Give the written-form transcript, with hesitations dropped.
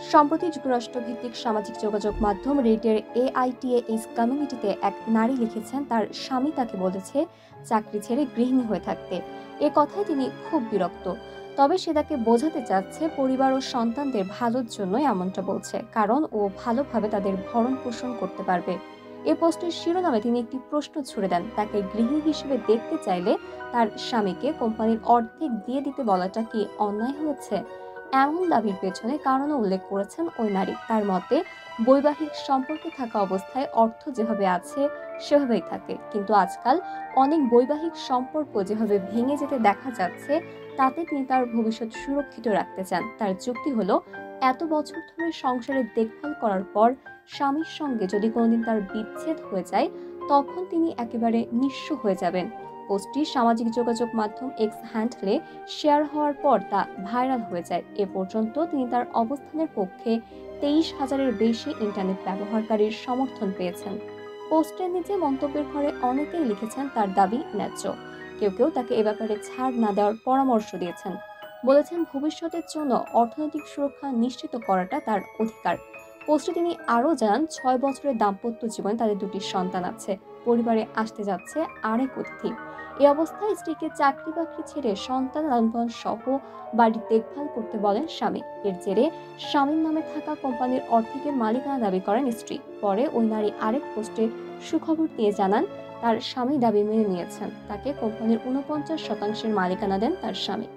সম্প্রতি যুক্তরাষ্ট্র ভিত্তিক সামাজিক যোগাযোগ মাধ্যম রেডিটের AITAS কমিউনিটিতে এক নারী লিখেছেন তার স্বামী তাকে বলেছে চাকরি ছেড়ে গৃহিণী হয়ে থাকতে। এ কথায় তিনি খুব বিরক্ত। তবে সে তাকে বোঝাতে চাচ্ছে পরিবার ও সন্তানদের ভালোর জন্যই এমনটা বলছে, কারণ ও ভালোভাবে তাদের ভরণ পোষণ করতে পারবে। এ পোস্টের শিরোনামে তিনি একটি প্রশ্ন ছুড়ে দেন, তাকে গৃহিণী হিসেবে দেখতে চাইলে তার স্বামীকে কোম্পানির অর্ধেক দিয়ে দিতে বলাটা কি অন্যায় হয়েছে? এমন দাবির পেছনে কারণও উল্লেখ করেছেন ওই নারী। তার মতে, বৈবাহিক সম্পর্কে থাকা অবস্থায় অর্থ যেভাবে আছে সেভাবেই থাকে, কিন্তু আজকাল অনেক বৈবাহিক সম্পর্ক যেভাবে ভেঙে যেতে দেখা যাচ্ছে, তাতে তিনি তার ভবিষ্যৎ সুরক্ষিত রাখতে চান। তার যুক্তি হলো, এত বছর ধরে সংসারের দেখভাল করার পর স্বামীর সঙ্গে যদি কোনোদিন তার বিচ্ছেদ হয়ে যায়, তখন তিনি একেবারে নিঃস্ব হয়ে যাবেন। পোস্টটি সামাজিক যোগাযোগ মাধ্যম এক্স হ্যান্ডলে শেয়ার হওয়ার পর তা ভাইরাল হয়ে যায়। এ পর্যন্ত তিনি তার অবস্থানের পক্ষে 23,000-এর বেশি ইন্টারনেট ব্যবহারকারীর সমর্থন পেয়েছেন। পোস্টের নিচে মন্তব্যের ঘরে অনেকেই লিখেছেন তার দাবি ন্যায্য। কেউ কেউ তাকে এ ব্যাপারে ছাড় না দেওয়ার পরামর্শ দিয়েছেন। বলেছেন ভবিষ্যতের জন্য অর্থনৈতিক সুরক্ষা নিশ্চিত করাটা তার অধিকার। পোস্টে তিনি আরও জানান, 6 বছরের দাম্পত্য জীবনে তাদের 2টি সন্তান আছে। পরিবারে আসতে যাচ্ছে আরেক অতিথি। এ অবস্থায় স্ত্রীকে চাকরি বাকরি ছেড়ে সন্তান লালন সহ বাড়ির দেখভাল করতে বলেন স্বামী। এর জেরে স্বামীর নামে থাকা কোম্পানির অর্ধেকের মালিকানা দাবি করেন স্ত্রী। পরে ওই নারী আরেক পোস্টে সুখবর দিয়ে জানান তার স্বামী দাবি মেনে নিয়েছেন, তাকে কোম্পানির 49% মালিকানা দেন তার স্বামী।